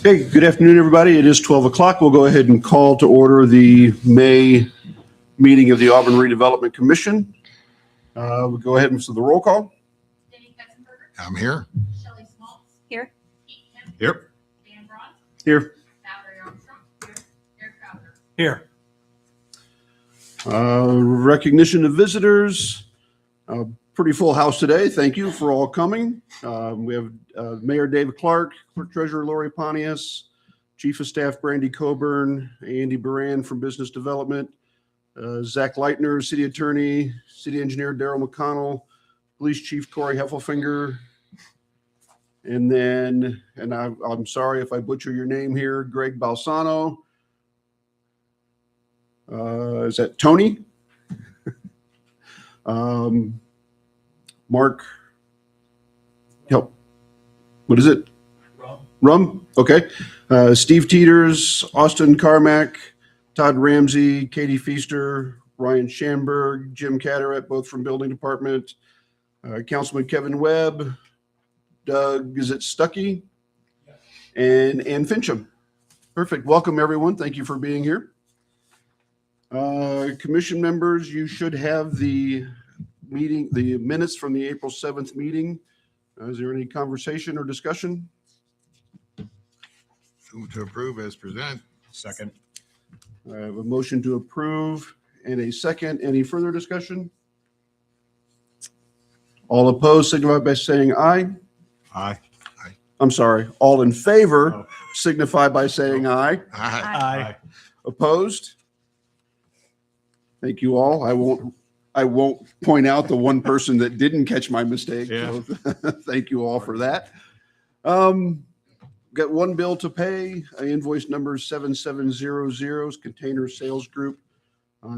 Hey, good afternoon, everybody. It is 12 o'clock. We'll go ahead and call to order the May meeting of the Auburn Redevelopment Commission. We'll go ahead and do the roll call. I'm here. Shelley Smaltz. Here. Here. Dan Braun. Here. Valerie Armstrong. Here. Eric Fowler. Here. Recognition of visitors. Pretty full house today. Thank you for all coming. We have Mayor David Clark, Clerk Treasurer Lori Pontius, Chief of Staff Brandy Coburn, Andy Baran from Business Development, Zach Leitner, City Attorney, City Engineer Daryl McConnell, Police Chief Corey Heffelfinger, and then, I'm sorry if I butcher your name here, Greg Balsano. Is that Tony? Mark, help. What is it? Rum. Okay. Steve Teeters, Austin Carmack, Todd Ramsey, Katie Feaster, Ryan Schamberg, Jim Cataract, both from Building Department, Councilman Kevin Webb, Doug, is it Stuckey? Yes. And Ann Fincham. Perfect. Welcome, everyone. Thank you for being here. Commission members, you should have the minutes from the April 7th meeting. Is there any conversation or discussion? Move to approve as presented. Second. I have a motion to approve and a second. Any further discussion? All opposed signify by saying aye. Aye. I'm sorry. All in favor signify by saying aye. Aye. Opposed? Thank you all. I won't point out the one person that didn't catch my mistake. Yeah. So thank you all for that. Got one bill to pay, invoice number 7700, Container Sales Group.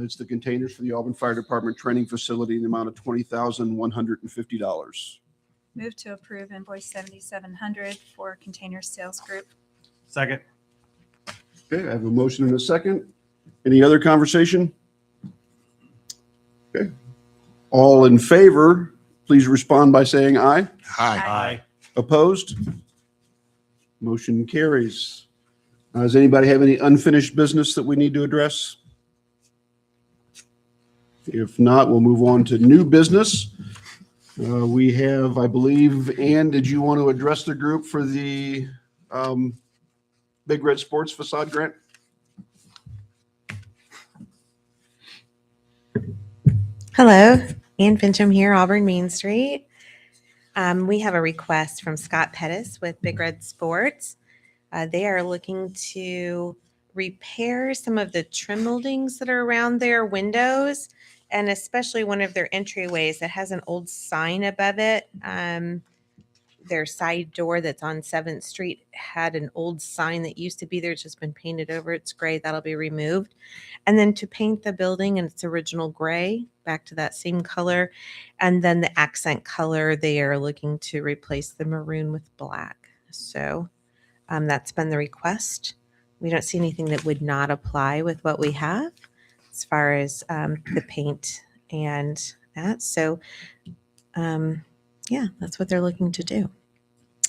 It's the containers for the Auburn Fire Department training facility in the amount of $20,150. Move to approve invoice 7700 for Container Sales Group. Second. Okay, I have a motion and a second. Any other conversation? Okay. All in favor, please respond by saying aye. Aye. Opposed? Motion carries. Does anybody have any unfinished business that we need to address? If not, we'll move on to new business. We have, I believe, Ann, did you want to address the group for the Big Red Sports facade grant? Hello, Ann Fincham here, Auburn Main Street. We have a request from Scott Pettis with Big Red Sports. They are looking to repair some of the trim moldings that are around their windows, and especially one of their entryways that has an old sign above it. Their side door that's on 7th Street had an old sign that used to be there. It's just been painted over. It's gray. That'll be removed. And then to paint the building in its original gray back to that same color. And then the accent color, they are looking to replace the maroon with black. So that's been the request. We don't see anything that would not apply with what we have as far as the paint and that. So yeah, that's what they're looking to do.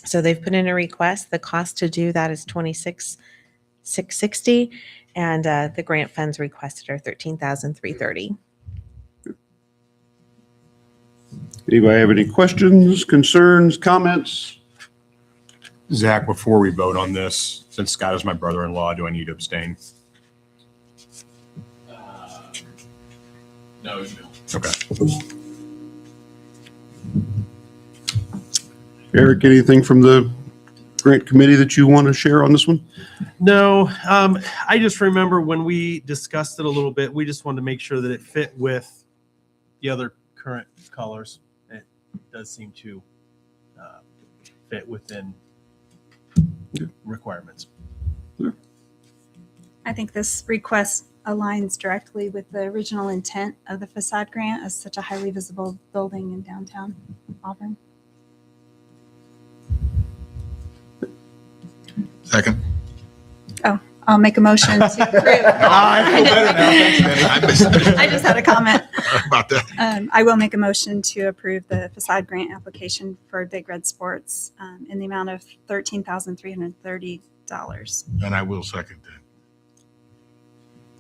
So they've put in a request. The cost to do that is $26,660, and the grant funds requested are $13,330. Anybody have any questions, concerns, comments? Zach, before we vote on this, since Scott is my brother-in-law, do I need to abstain? No, you don't. Okay. Eric, anything from the grant committee that you want to share on this one? No, I just remember when we discussed it a little bit, we just wanted to make sure that it fit with the other current colors. It does seem to fit within requirements. I think this request aligns directly with the original intent of the facade grant as such a highly visible building in downtown Auburn. Second. Oh, I'll make a motion to approve. I feel better now. Thanks, Benny. I misunderstood. I just had a comment. Sorry about that. I will make a motion to approve the facade grant application for Big Red Sports in the amount of $13,330. And I will second that.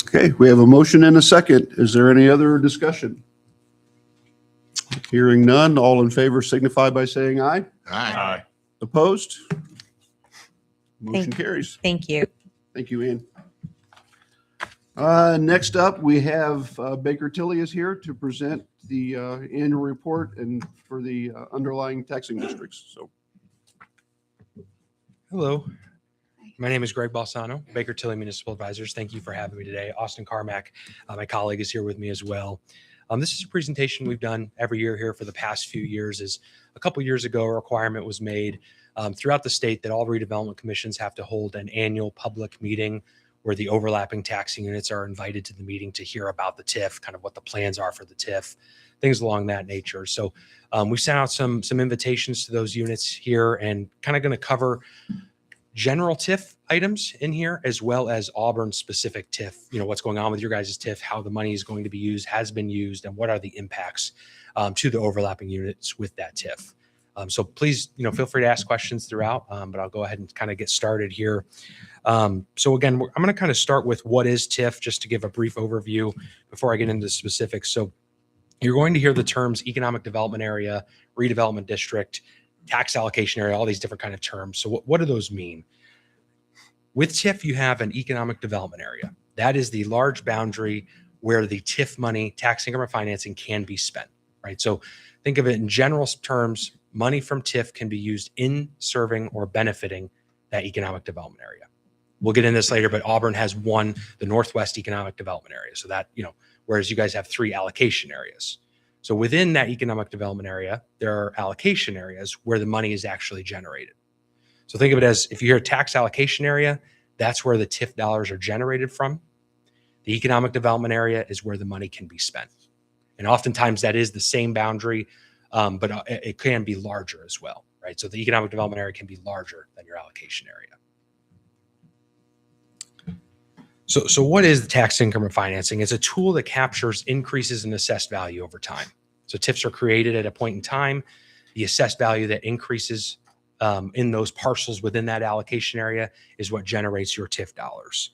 Okay, we have a motion and a second. Is there any other discussion? Hearing none, all in favor signify by saying aye. Aye. Opposed? Motion Thank- carries. Thank you. Thank you, Ann. Next up, we have Baker Tilly is here to present the annual report and for the underlying taxing districts. So, Hello. My name is Greg Balsano, Baker Tilly Municipal Advisors. Thank you for having me today. Austin Carmack, my colleague, is here with me as well. This is a presentation we've done every year here for the past few years. Is a couple years ago, a requirement was made throughout the state that all redevelopment commissions have to hold an annual public meeting where the overlapping taxing units are invited to the meeting to hear about the TIF, kind of what the plans are for the TIF, things along that nature. So we sent out some invitations to those units here and kind of going to cover general TIF items in here, as well as Auburn specific TIF, what's going on with your guys' TIF, how the money is going to be used, has been used, and what are the impacts to the overlapping units with that TIF. So please, feel free to ask questions throughout, but I'll go ahead and kind of get started here. So again, I'm going to kind of start with what is TIF, just to give a brief overview before I get into specifics. So you're going to hear the terms economic development area, redevelopment district, tax allocation area, all these different kind of terms. So what do those mean? With TIF, you have an economic development area. That is the large boundary where the TIF money, tax increment financing, can be spent, right? So think of it in general terms, money from TIF can be used in serving or benefiting that economic development area. We'll get into this later, but Auburn has one, the Northwest Economic Development Area. So that, whereas you guys have 3 allocation areas. So within that economic development area, there are allocation areas where the money is actually generated. So think of it as, if you hear tax allocation area, that's where the TIF dollars are generated from. The economic development area is where the money can be spent. And oftentimes that is the same boundary, but it can be larger as well, right? So the economic development area can be larger than your allocation area. So what is the tax increment financing? It's a tool that captures increases in assessed value over time. So TIFs are created at a point in time. The assessed value that increases in those parcels within that allocation area is what generates your TIF dollars.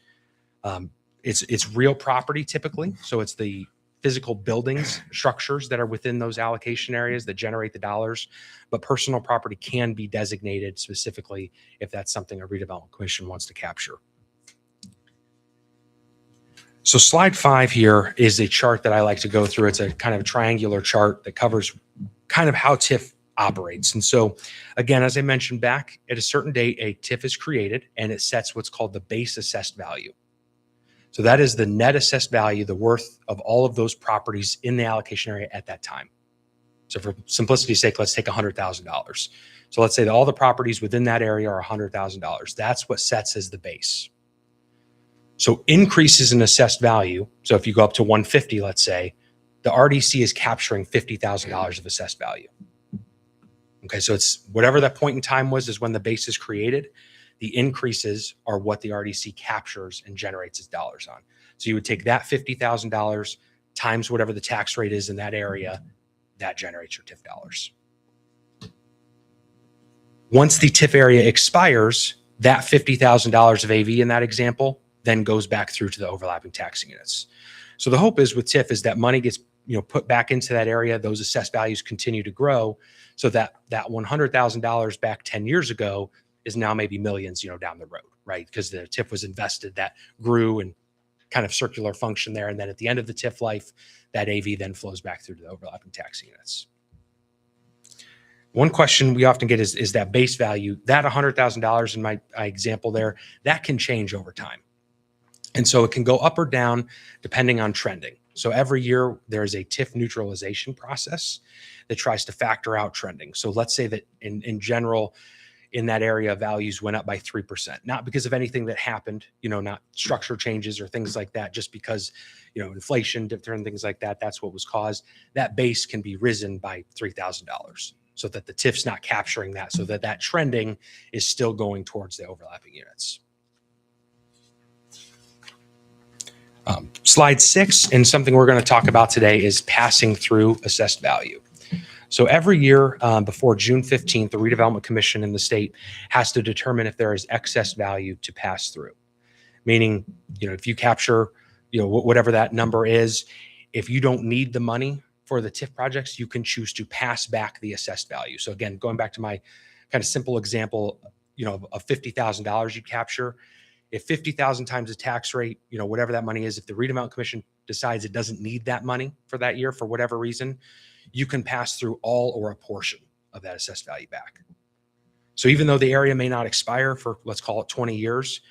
It's real property typically. So it's the physical buildings, structures that are within those allocation areas that generate the dollars, but personal property can be designated specifically if that's something a redevelopment commission wants to capture. So slide 5 here is a chart that I like to go through. It's a kind of triangular chart that covers kind of how TIF operates. And so again, as I mentioned, back at a certain date, a TIF is created and it sets what's called the base assessed value. So that is the net assessed value, the worth of all of those properties in the allocation area at that time. So for simplicity's sake, let's take $100,000. So let's say that all the properties within that area are $100,000. That's what sets as the base. So increases in assessed value. So if you go up to 150, let's say, the RDC is capturing $50,000 of assessed value. Okay, so it's whatever that point in time was is when the base is created. The increases are what the RDC captures and generates its dollars on. So you would take that $50,000 times whatever the tax rate is in that area, that generates your TIF dollars. Once the TIF area expires, that $50,000 of AV in that example then goes back through to the overlapping taxing units. So the hope is with TIF is that money gets put back into that area. Those assessed values continue to grow, so that $100,000 back 10 years ago is now maybe millions, down the road, right? Because the TIF was invested, that grew and kind of circular function there. And then at the end of the TIF life, that AV then flows back through to the overlapping taxing units. One question we often get is that base value, that $100,000 in my example there, that can change over time. And so it can go up or down depending on trending. So every year there is a TIF neutralization process that tries to factor out trending. So let's say that in general, in that area, values went up by 3%, not because of anything that happened, not structure changes or things like that, just because, inflation, different things like that, that's what was caused. That base can be risen by $3,000 so that the TIF's not capturing that, so that trending is still going towards the overlapping units. Slide 6, and something we're going to talk about today, is passing through assessed value. So every year before June 15th, the Redevelopment Commission in the state has to determine if there is excess value to pass through. Meaning, if you capture, whatever that number is, if you don't need the money for the TIF projects, you can choose to pass back the assessed value. So again, going back to my kind of simple example, of $50,000 you capture, if 50,000 times the tax rate, whatever that money is, if the Redevelopment Commission decides it doesn't need that money for that year for whatever reason, you can pass through all or a portion of that assessed value back. So even though the area may not expire for, let's call it 20 years,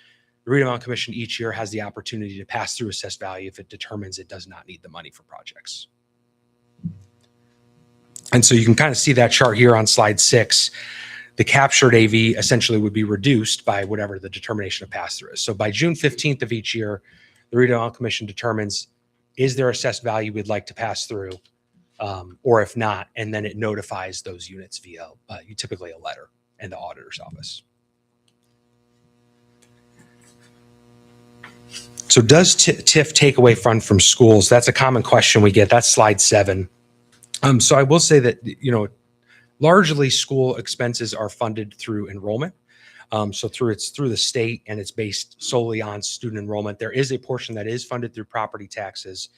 the Redevelopment Commission each year has the opportunity to pass through assessed value if it determines it does not need the money for projects. And so you can kind of see that chart here on slide 6. The captured AV essentially would be reduced by whatever the determination of pass-through is. So by June 15th of each year, the Redevelopment Commission determines, is there assessed value we'd like to pass through? Or if not, and then it notifies those units via typically a letter in the auditor's office. So does TIF take away fund from schools? That's a common question we get. That's slide 7. So I will say that, largely school expenses are funded through enrollment. So it's through the state, and it's based solely on student enrollment. There is a portion that is funded through property taxes.